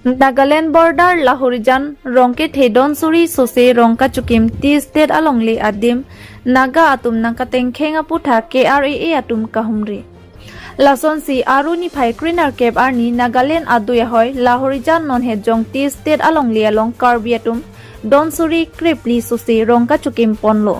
Nagaland border Lahorijan rongke thedon suri sose rongka chukim ti state alongli adim naga atum nangkateng khenga putha KRA atum kahumri lason si aruni phai krinar kep arni Nagaland aduya hoy Lahorijan non he jong ti state alongli along karbi atum don suri kripli sose rongka chukim ponlo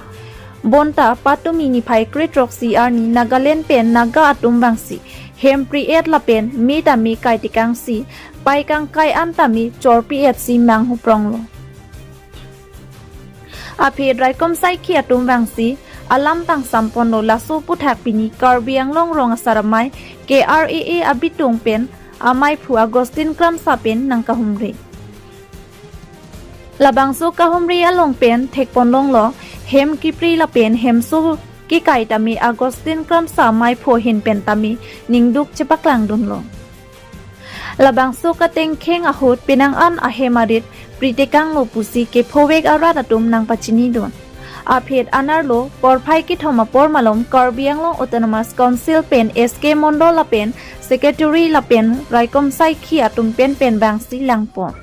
bonta patumi ni phai kritrok si arni Nagaland pen naga atum bangsi hempri et la pen mi tami kai tikang si pai kang kai am tami chorpi et si mang hu prong lo api drai kom sai khi atum bang si alam tang sampon lo lasu puthak pini karbiang long rong saramai KRA abitung pen amai phu Agustin kram sa pen nang kahumri labang su kahumri along pen thekpon long lo hem kipri la pen hem su ki kai tami Agustin kram sa mai pho hin pen tami ningduk chepaklang dun lo labang su kateng kheng ahut pinang an ahemarit pritekang lo pusi ke phowek arat atum nang pachini don aphet anar lo porphai ki thoma por malom karbiang lo autonomous council pen SK mondol la pen secretary la pen raikom sai khi atum pen pen bang si langpon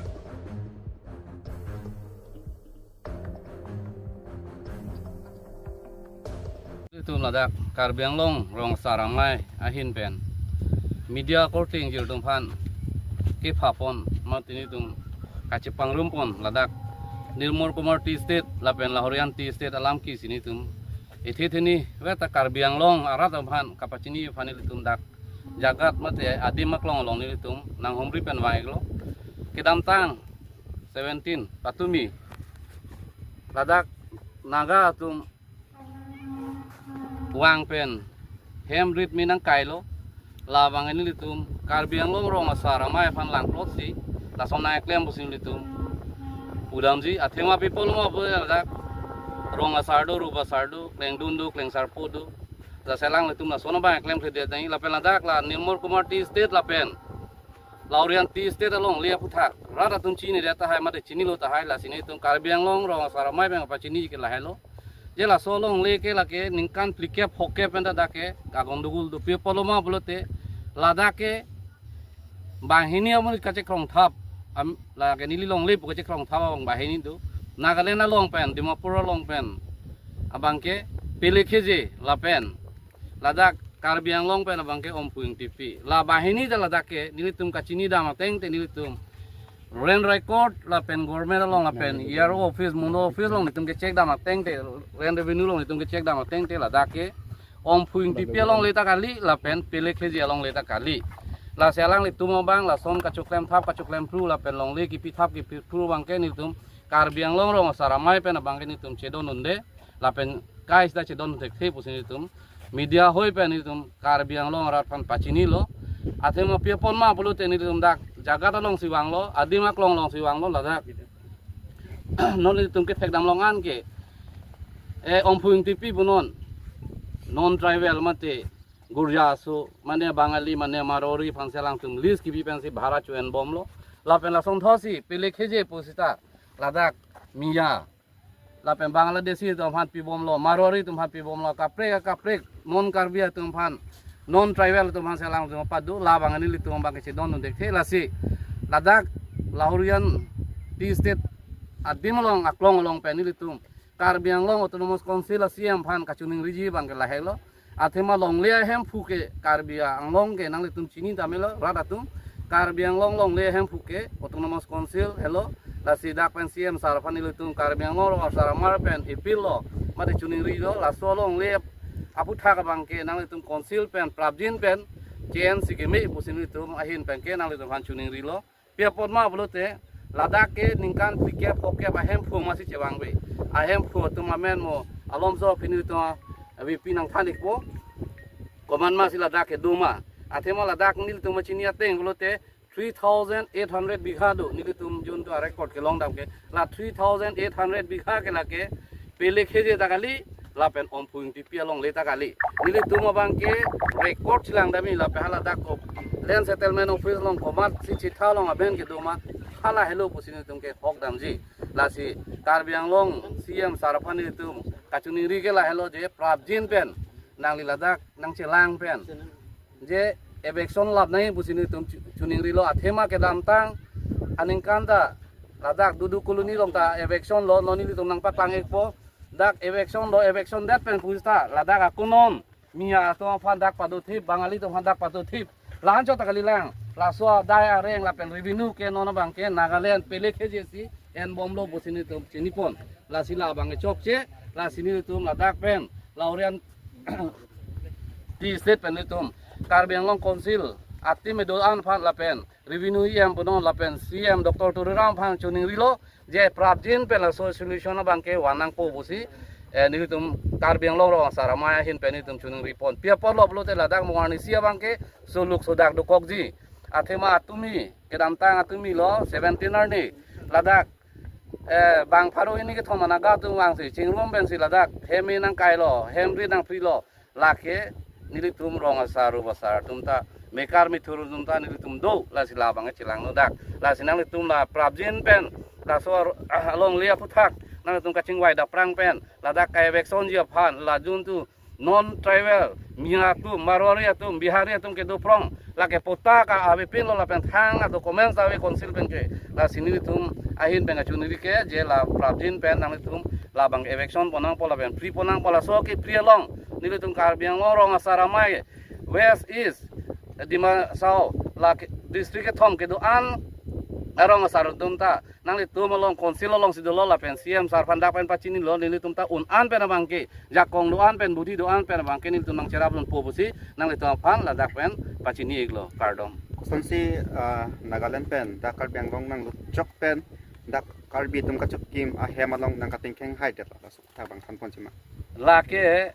itu ladak karbiang long rong saramai ahin pen media courting jil tumpan ke phapon matini tum kachipang rumpon ladak Nirmor Kumar Tea State lapen Lahorian Tea State alam ki sini tum ithithini weta karbiang long arat tumpan kapachini fanil tum dak jagat mate adimak long long ni tum nang homri pen waiglo kidam tang 17 patumi ladak naga tum wang pen hem rit minang kailo labang ini litum karbiang long rong asara mai fan lang plot si la sona klem busin litum udam ji athema people mo bo dak rong asardo ruba sardo kleng dundu kleng sarpodu la selang litum la sona ba klem khede dai la pen dak la Nirmor Kumar Tea State la pen Lahorian Tea State along lia puthak rada tum chini reta hai mate chini lo ta hai la sini tum karbiang long rong asara mai bang pa chini ke la hello jela solong leke lake ningkan plike phoke penda dake kagondugul du pe poloma bolote ladake bahini amul kache krong thap am lake nili long le kache krong thap bang bahini du Nagaland long pen Dimapur long pen abangke pelekheje la pen ladak karbiang long pen abangke ompuing tipi la bahini da ladake nilitum kachini da mateng te nilitum Ren record la pen government long la pen ERO office mundo office long nitum ke check da mateng te ren revenue long nitum ke check da mateng te la dake om puing tipi long leta kali la pen pele kheji long leta kali la selang litum bang la son kacuklem thap kacuklem pru la pen long le ki pi thap ki pru bang ke nitum karbiang long rong saramai pen bang ke nitum chedon unde la pen kais da chedon te khe pusin nitum media hoi pen nitum karbiang long rat pan pachini lo athema pe pon ma bulu te nitum dak jagat long siwang lo adimak long siwang lo ladak non nitum ke thek dam longan ke om puing tipi bunon non tribal mate gurja so mane bangali mane marori phanselang tum list ki bi pensi bhara chuen bom lo la pen la song thosi pele kheje posita ladak miya la pen bangladeshi tum phan pi bom lo marori tum phan pi bom lo kapre non karbia tum phan non tribal tum phan selang tum padu la bangani li tum bang ke don dekhe la si ladak Lahorian Tea State adim long aklong long pen li tum karbiang long autonomous council asiam phan kachuning riji bang ke la helo athema long le hem phuke karbia anglong ke nang litum chini tamelo radatum karbiang long le hem phuke autonomous council hello la sidak pen CM sarfani litum karbiang long saramar pen ipilo mate chuning ri lo la solong le apu thak bang ke nang litum council pen prabjin pen JNC ke me pusin litum ahin pen ke nang litum phan chuning ri lo pe potma blote ladak ke ningkan pike poke ba hem phu masi chewang be a hem phu tuma men mo alom zo pini to abi pinang thanik po koman ma sila dak ke duma athema ladak nil tum chini ateng blote 3800 bigha do nil tum jun to record ke long dam ke la 3800 bigha ke la ke pele kheje takali la pen om puing ti pialong le takali nil tum bang ke record silang dami la pehala dak ko land settlement office long komat si chitha long aben ke duma hala hello pusin tum ke hok dam ji la si karbiang long CM sarafani tum kachuni ri ke la hello je prabjin pen nang li ladak nang chelang pen je eviction lab nai pusin tum chuning ri lo athema ke dam tang aning kanta ladak duduk koloni long ta eviction lo noni litum nang patlang ekpo dak eviction dat pen pusta ladak akunon mia to fandak paduthip bangali to fandak paduthip lahan cho takalilang laswa dai areng la pen revenue ke nono bangke Nagaland pele khejesi en bomlo bosini tum chinipon la sila bange chokche la sini tum ladak pen laurian di state pen tum Karbi Anglong Council ati medoan phan la pen revenue em bonon la pen CM Dr. Turiram phan chuning rilo je prabjin pen la solution bangke wanang po bosi nilitum Karbi Anglong ro saramaya hin pen tum chuning ripon pia porlo blote ladak mongani sia bangke suluk sodak do kokji athema atumi kedam tang atumi lo 17 arni ladak bang pharo ini ke thomana ga tu wang si chingrom ben si ladak hemi nang kailo hemri nang frilo lakhe nilitum ronga saru basar tumta mekar mithuru tumta nilitum do la sila bang chilang no dak la sinang litum la prabjin pen la so along lia puthak nang tum kaching wai da prang pen ladak kai vexon ji phan la jun tu non travel mia tu marwari tu bihari tu ke do prong la ke pota ka ave pin lo la pen thang atau komen sawe konsil pen ke la sini tum ahin pen chuni ke je la prabjin pen nang tum la bang eviction ponang pola pen free ponang pola so ke free long nilitum Karbi Anglong rong asaramai west east dima sao la district ke thom ke do an arong asarutum ta nang litum long konsil long sidolo la pen CM sar panda pen pachini lo nilitum ta un an pen bangke jakong do an pen budi do an pen bangke nilitum nang cerabun pobusi nang litum phan la dak pen pachini iglo kardom sonsi Nagaland pen dak Karbi Anglong nang chok pen dak Karbi tum ka chukim a hemalong nang katingkheng hai det la su ta bang khan ponchima la ke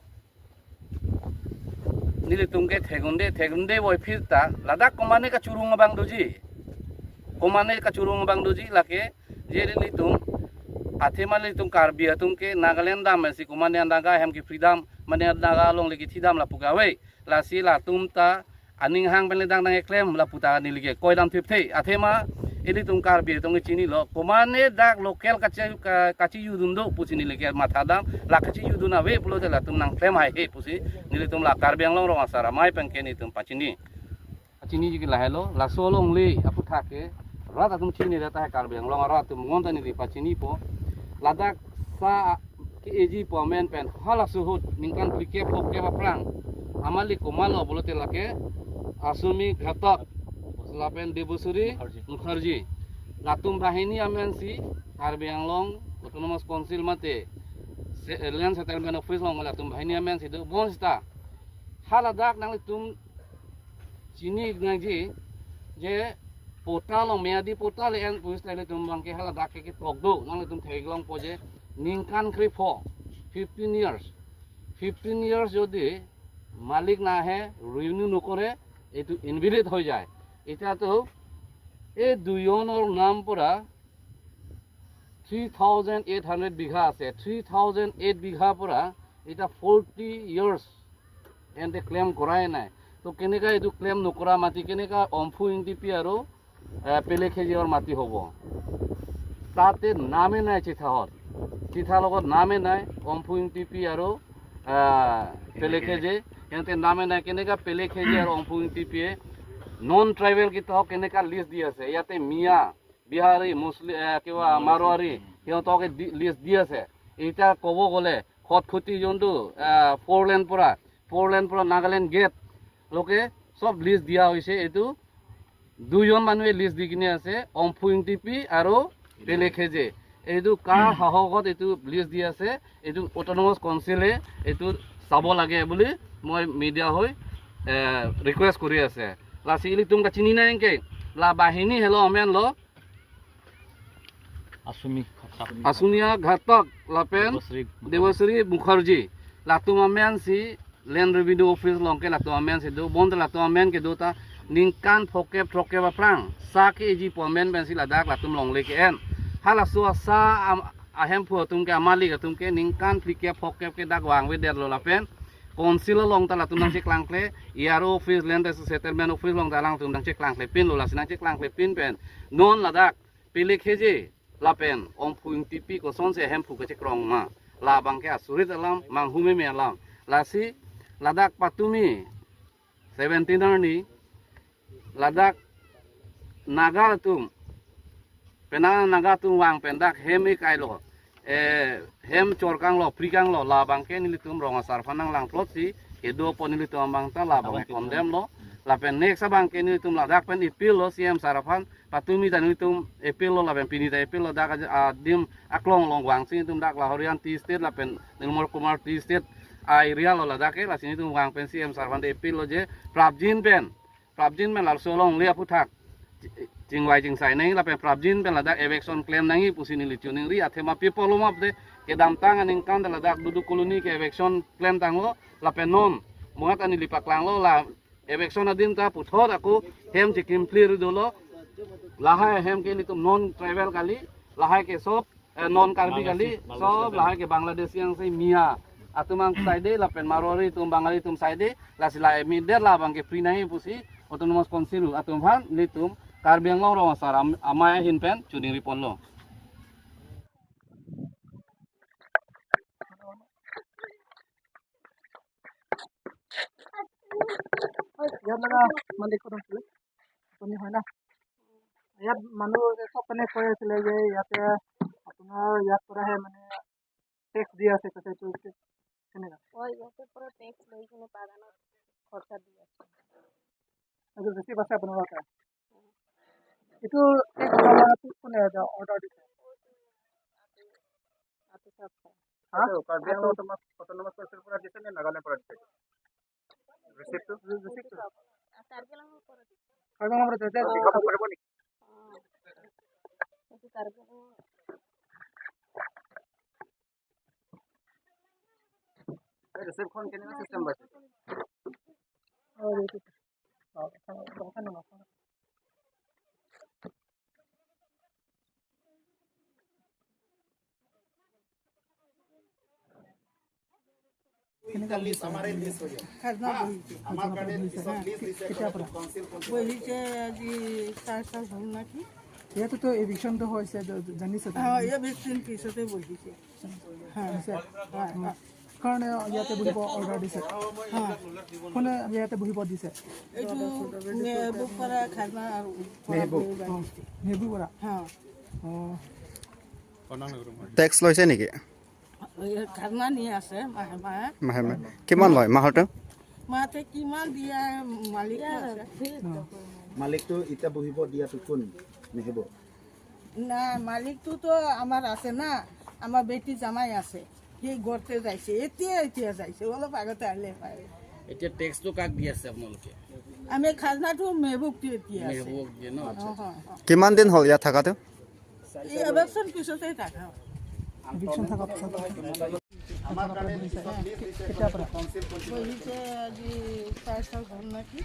nilitum ke thegunde boy phirta ladak komane ka churung bang doji komane ka churung bang doji lake je nilitum athema nilitum Karbi atum ke Nagaland dam si komane andaga hem ki freedom mane andaga long legi thidam la pugawe la si la tumta aning hang pen dang nang claim la puta nilige koidam thipthei athema nilitum Karbi tum chini lo komane dak local kachi yudundo pusi nilige mathadam la kachi yuduna we pulo de la tum nang claim hai he pusi nilitum la Karbi Anglong ro asara mai pen ke nitum pachini ji la hello la solong le apu thake rata tum chini rata hai Karbi Anglong ra tum ngonta ni pachini po ladak sa ke eji po men pen hala suhut ningkan plike pok ke prang amali komalo bolote lake asumi ghatak lapen Debusuri Mukherjee latum bahini amensi Karbi Anglong autonomous council mate land settlement office long latum bahini amensi do bonsta haladak nang tum chini ngaji je portal long meadi portal en puis tele tum bangke haladak ke tokdo nang tum theglong poje ningkan kripho 15 years jodi malik na he renew nokore etu invalid hoy jay এটা তো এই দুইজনৰ নাম পৰা 3800 বিঘা আছে 3008 বিঘা পৰা এটা 40 years এন্তে claim কৰাই নাই তো কেনেকা এটো ক্লেম নকৰা মাটি কেনেকা অম্ফু ইনটিপি আৰু পেলে খেজিৰ মাটি হ'ব তাতে নামে নাই চিঠা লগত নামে নাই অম্ফু ইনটিপি আৰু পেলে খেজি এন্তে নামে নাই কেনেকা পেলে খেজি আৰু অম্ফু ইনটিপি নন ট্ৰাইবেল কি তো কেনেকা লিস্ট দি আছে ইয়াতে মিয়া বিহাৰী মুছলিম কিবা মাৰোৱাৰী সিহঁতকে লিস্ট দি আছে এটা ক'ব গ'লে খটখটি যোনটো 4 লেন পৰা নাগালেণ্ড গেট লোকে সব লিস্ট দিয়া হৈছে এইটো দুজন মানুহে লিস্ট দি কিনে আছে অম্ফু ইনটিপি আৰু পেলে খেজে এইটো কাৰ সাহসত এইটো লিস্ট দি আছে এইটো অটোনমাস কাউন্সিলে এইটো চাব লাগে বুলি মই মিডিয়া হৈ ৰিকুৱেষ্ট কৰি আছে la sili tum ka chini na engke la bahini hello amen lo asunia ghatak la pen Debusuri Mukherjee la tum amen si land revenue office long ke la tum amen si do bond la tum amen ke do ta ningkan thoke ba prang sa ke ji po amen ben si la dak la tum long le ke en hala so sa ahem phu tum ke amali ka tum ke ningkan plike thoke ke dak wang we der lo la pen Konsil long ta la tunang cek langkle iaro office land settlement office long dalang tunang cek langkle pin lo la sinang cek langkle pin pen non ladak pilih keje la pen om puing tipi ko son se hem pu ke cek rong ma la bangke asurit alam manghume me alam lasi ladak patumi 17 ni ladak nagal tum penang naga tu wang pendak hem ikai lo hem corkang lo prikang lo labang ke nilitum ronga sarfanang lang plot si kedo pon nilitum bang ta labang kondem lo lapen next abang ke nilitum ladak pen ipil lo siam sarafan patumi dan nilitum ipil lo lapen pinita ipil lo dak dim aklong long wang si nilitum dak lahorian ti state lapen nilmor kumar ti state area lo ladak ke la sini tum wang pen siam sarafan de ipil lo je prabjin men lar solong lia putak jingwai jingsai nang lapen prabjin pen ladak eviction claim nangi pusini lichuning ri athema people lo map de ke dam tang aning kan ladak duduk koloni ke eviction claim tang lo lapen non mungat ani lipak lang lo la eviction adin ta puthor aku hem jikim clear dolo lahai hem ke litum non travel kali lahai ke sob non karbi kali sob lahai ke bangladesh yang sei mia atumang saide lapen marori tum bangali tum saide la sila emider la bang ke prinahi pusi autonomous council atum han litum karbiang lo ro sara amaya hinpen chuning ripon lo ইয়াত লগা মালিক কথা আছিলে আপুনি হয় না ইয়াত মানুহ চব মানে কৈ আছিলে যে ইয়াতে আপোনাৰ ইয়াত পৰাহে মানে টেক্স দি আছে তাতে এইটো কেনেকুৱা ইয়াতে পৰা টেক্স লৈ কিনে বাগানত খৰচা দি আছে এইটো ৰিচিপ্ট আছে আপোনাৰ তাত এইটো টেক্স কোনে অৰ্ডাৰ দিছে কাৰ্বিআংলং অট'নমাছ প্ৰদেশৰ পৰা দিছে নে নাগালেণ্ডৰ পৰা দিছে ৰিচিপ্টটো কাৰ্বিআংলঙৰ পৰা কাৰ্বিআংলঙৰ পৰা দিছে দেখাব পাৰিব নেকি এইটো কাৰ্বিআংলঙৰ ৰিচিপ্টখন কেনেকুৱা চিষ্টেম পাইছে বহিছে আজি 4 সাল হ'ল নাকি ইয়াতেতো এভিকশ্যনটো হৈছে জানিছে ভেকচিন পিছতে বহিছে কাৰণ ইয়াতে বহিব অৰ্ডাৰ দিছে কোনে ইয়াতে বহিব দিছে এইটো মেহবুব পৰা খাজনা আৰু নেবু পৰা টেক্স লৈছে নেকি খাজনা নি আছে মাহে মাহে মাহে মাহে কিমান লয় মাহতে মাহতে কিমান দিয়া মালিক আছে মালিকটো এতিয়া বহিব দিয়াটো কোন মেহব না মালিকটোতো আমাৰ আছে না আমাৰ বেটি জামাই আছে সেই ঘৰতে যাইছে এতিয়া যাইছে অলপ আগতে আহিলে পায় এতিয়া টেক্সটো কাক দি আছে আপোনালোকে আমি খাজনাটো মেহবুবটো এতিয়া আছে মেহবুব দিয়ে ন কিমান দিন হ'ল ইয়াত থকাটো এই ইলেকশ্যন পিছতে থাকা এভিকশ্যন থকাৰ পিছত আমাৰ কাৰণে কেতিয়াৰ পৰা বহিছে আজি 4 সাল হ'ল নাকি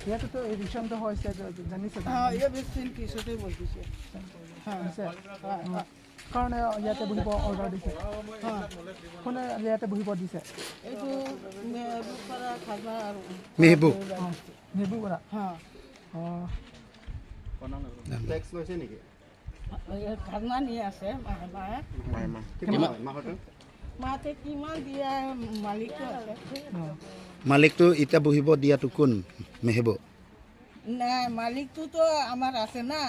ইয়াতেতো এভিকশ্যনটো হৈছে জানিছে এই ভেকচিন পিছতে বহিছে কাৰণ ইয়াতে বহিব অৰ্ডাৰ দিছে কোনে ইয়াতে বহিব দিছে এইটো মেহবুব পৰা খাজনা আৰু মেহবুব নেবু পৰা টেক্স লৈছে নেকি খাজনা নি আছে মাহে মাহে কিমান মাহতে মাহতে কিমান দিয়া মালিকটো আছে মালিকটো এতিয়া বহিব দিয়াটো কোন মেহব নাই মালিকটোতো আমাৰ আছে না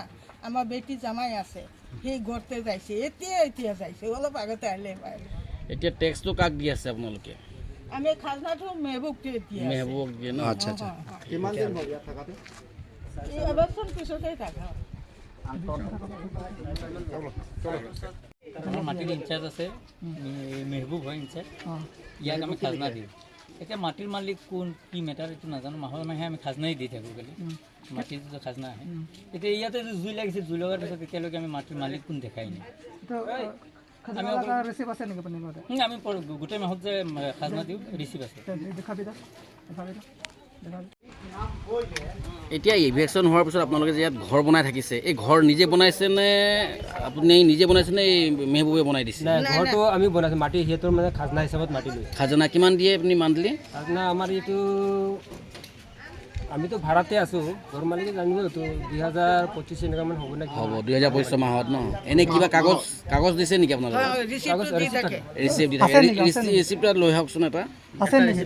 আমাৰ বেটি জামাই আছে সেই ঘৰতে যাইছে এতিয়া যাইছে অলপ আগতে আহিলে পায় এতিয়া টেক্সটো কাক দি আছে আপোনালোকে আমি খাজনাটো মেহবুবটো এতিয়া মেহবুব দিয়ে ন আচ্ছা আচ্ছা কিমান দিন হ'ল ইয়াত থকাটো এই ইলেকশ্যন পিছতে থাকা আমাৰ মাটিৰ ইনচাৰ্জ আছে মেহবুব হয় ইনচাৰ্জ ইয়াক আমি খাজনা দিওঁ এতিয়া মাটিৰ মালিক কোন কি মেটাৰ এইটো নাজানো মাহে মাহে আমি খাজনাই দি থাকোঁ খালি মাটিৰ যিটো খাজনা আহে এতিয়া ইয়াতে জুই লাগিছে জুই লগাৰ পিছত এতিয়ালৈকে আমি মাটিৰ মালিক কোন দেখাই নাই ৰিচিপ্ট আছে নেকি আপুনি ঘৰতে আমি গোটেই মাহত যে খাজনা দিওঁ ৰিচিপ্ট আছে দেখাবি এতিয়া ইভেকশ্যন হোৱাৰ পিছত আপোনালোকে যে ইয়াত ঘৰ বনাই থাকিছে এই ঘৰ নিজে বনাইছে নে আপুনি নিজে বনাইছে নে মেহবুবে বনাই দিছে ঘৰটো আমি বনাইছোঁ মাটি সিহঁতৰ মানে খাজনা হিচাপত মাটি লৈছোঁ খাজনা কিমান দিয়ে আপুনি মান্থলি খাজনা আমাৰ এইটো আমিতো ভাড়াতে আছোঁ ঘৰ মালিকে জানিব এইটো 2025 এনেকুৱামান হ'ব নেকি হ'ব 2025 মাহত ন এনে কিবা কাগজ দিছে নেকি আপোনালোকে ৰিচিপ্ট দি থাকে ৰিচিপ্ট লৈ আহকচোন এটা আছে নেকি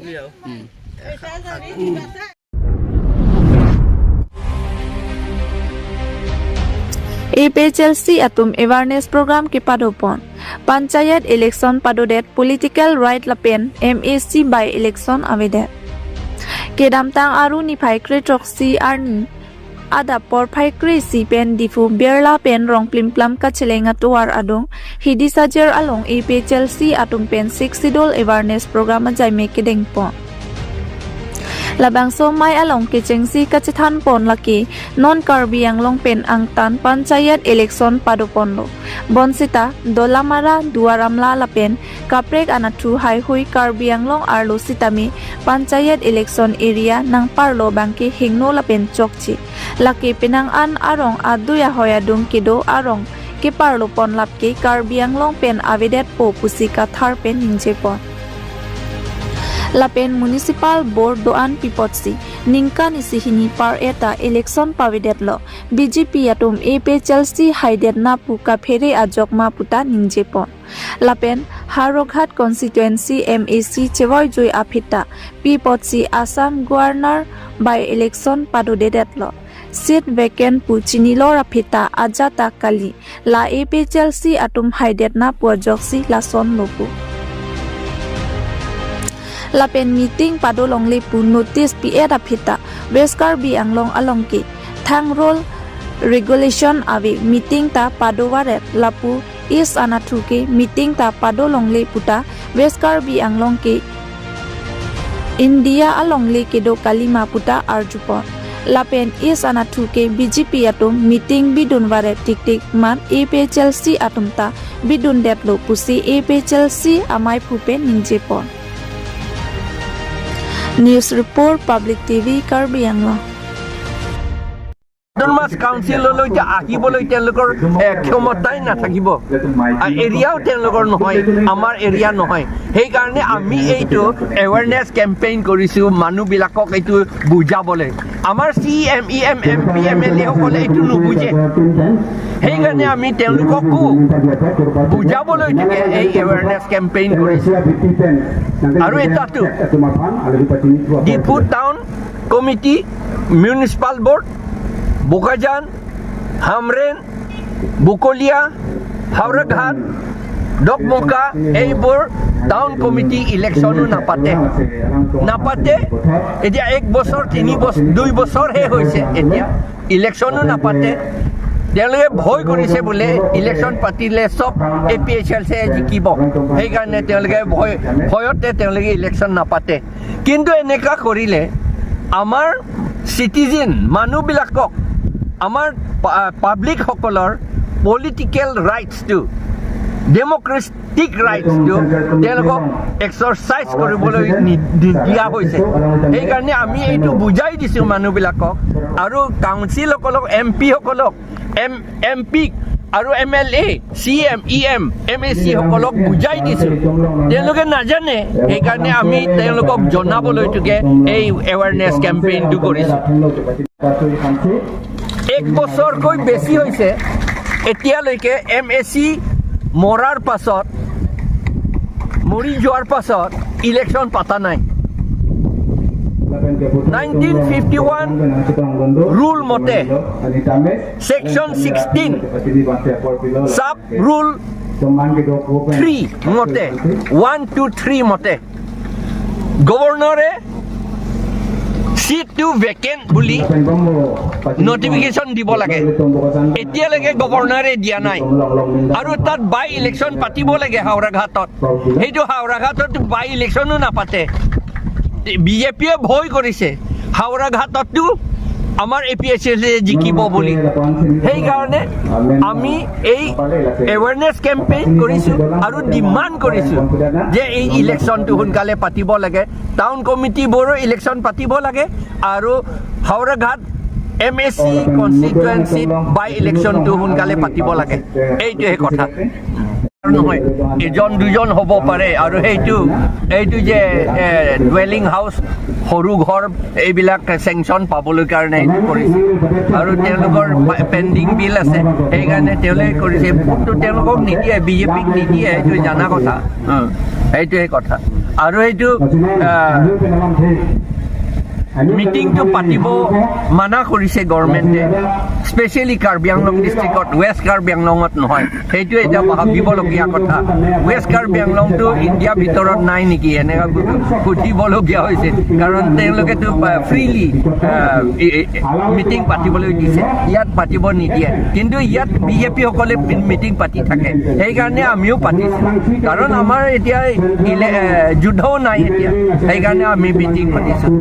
APHLC atum awareness program ke padopon panchayat election padodet political right lapen MAC by election avedet kedamtang aru ni phai kretroksi arni ada por phai kri si pen difu berla pen rong plim plam ka chelenga tuar adong hidi sajer along APHLC atum pen 6 sidol awareness program jai me kedeng po labang so mai along ke chengsi ka chethan pon laki non karbi anglong pen angtan panchayat election padoponlo bonsita dolamara duaramla lapen kaprek anathu hai hui karbi anglong arlo sitami panchayat election area nang parlo bangki hingno lapen chokchi laki penang an arong aduya hoya dung kido arong ke parlo pon lapke karbi anglong pen avedet po pusika thar pen ningje pon Lapen Municipal Board doan pipotsi ningka nisihini par eta election pavidet lo BJP atum APHLC haidet na puka phere ajok ma puta ningjepon Lapen Haroghat constituency MAC chewoi joi aphita pipotsi Assam governor by election padodedet lo seat vacant puchini lo aphita ajata kali la APHLC atum haidet na puajoksi lason lopu Lapen meeting padolong lepu notice PA dapita Westcar bi anglong alongki thang roll regulation avi meeting ta padowaret lapu is anathuke meeting ta padolong leputa Westcar bi anglong ke India along le kedo kalima puta arjupon Lapen is anathuke BJP atum meeting bidun ware tik tik man APHLC atum ta bidun detlo pusi APHLC amai phupe ningjepon News Report Public TV Karbi Anglong Autonomous Council আহিবলৈ তেওঁলোকৰ ক্ষমতাই নাথাকিব এৰিয়াও তেওঁলোকৰ নহয় আমাৰ area নহয় সেইকাৰণে আমি এইটো এৱাৰনেছ কেম্পেইন কৰিছোঁ মানুহবিলাকক এইটো বুজাবলৈ আমাৰ CMEM MP MLA সকলে এইটো নুবুজে সেইকাৰণে আমি তেওঁলোককো বুজাবলৈ থাকে এই এৱাৰনেছ কেম্পেইন কৰিছোঁ আৰু এটাটো Diphu town committee municipal board Bukajan, Hamren, Bukolia, Hauraghat, Dokmoka, Eibor, Town Committee election napate. Etia 1 বছৰ 3 বছৰ 2 বছৰ হে হৈছে এতিয়া election napate. তেওঁলোকে ভয় কৰিছে বোলে ইলেকশ্যন পাতিলে সব APHLC জিকিব সেইকাৰণে তেওঁলোকে ভয়তে তেওঁলোকে ইলেকশ্যন নাপাতে কিন্তু এনেকা কৰিলে আমাৰ সিটিজেন মানুহবিলাকক আমাৰ পাব্লিক সকলৰ পলিটিক্যাল ৰাইটছটো ডেমক্ৰেটিক ৰাইটছটো তেওঁলোকক এক্সাৰচাইজ কৰিবলৈ দিয়া হৈছে সেইকাৰণে আমি এইটো বুজাই দিছোঁ মানুহবিলাকক আৰু কাউন্সিলসকলক MP সকলক MP আৰু MLA CMEM MAC সকলক বুজাই দিছোঁ তেওঁলোকে নাজানে সেইকাৰণে আমি তেওঁলোকক জনাবলৈকে এই এৱাৰনেছ কেম্পেইনটো কৰিছোঁ 1 বছৰকৈ বেছি হৈছে এতিয়ালৈকে MAC মৰাৰ পাছত মৰি যোৱাৰ পাছত ইলেকশ্যন পাতা নাই 1951 rule mote section 16 sub rule 3 mote 1 2 3 mote governor seat to vacant buli notification dibo lage etia lage governor dia nai aru tat by election patibo lage Hauraghatot heitu Hauraghatot by election na pate BJP ভয় কৰিছে হাওৰাঘাটতো আমাৰ APHLC জিকিব বুলি সেইকাৰণে আমি এই awareness campaign কৰিছোঁ আৰু ডিমান্ড কৰিছোঁ যে এই ইলেকশ্যনটো সোনকালে পাতিব লাগে টাউন কমিটি বোৰো ইলেকশ্যন পাতিব লাগে আৰু হাওৰাঘাট MAC কনষ্টিটুৱেঞ্চিত বাই ইলেকশ্যনটো সোনকালে পাতিব লাগে এইটোহে কথা নহয় এজন দুজন হ'ব পাৰে আৰু এইটো যে ডুৱেলিং হাউচ সৰু ঘৰ এইবিলাক চেংচন পাবলৈ কাৰণে এইটো কৰিছে আৰু তেওঁলোকৰ পেণ্ডিং বিল আছে সেইকাৰণে তেওঁলোকে কৰিছে ভোটটো তেওঁলোকক নিদিয়ে BJPক নিদিয়ে এইটো জানা কথা এইটোৱে কথা আৰু এইটো মিটিংটো পাতিব মানা কৰিছে গভৰ্ণমেণ্টে, স্পেচিয়েলি কাৰ্বি আংলং ডিষ্ট্ৰিক্টত, ৱেষ্ট কাৰ্বি আংলঙত নহয়। সেইটো এতিয়া ভাবিবলগীয়া কথা। ৱেষ্ট কাৰ্বি আংলংটো ইণ্ডিয়াৰ ভিতৰত নাই নেকি এনেকুৱা সুধিবলগীয়া হৈছে, কাৰণ তেওঁলোকেতো ফ্ৰীলি মিটিং পাতিবলৈ দিছে, ইয়াত পাতিব নিদিয়ে। কিন্তু ইয়াত বিজেপিসকলে মিটিং পাতি থাকে, সেইকাৰণে আমিও পাতিছোঁ। কাৰণ আমাৰ এতিয়া যুদ্ধও নাই এতিয়া, সেইকাৰণে আমি মিটিং পাতিছোঁ।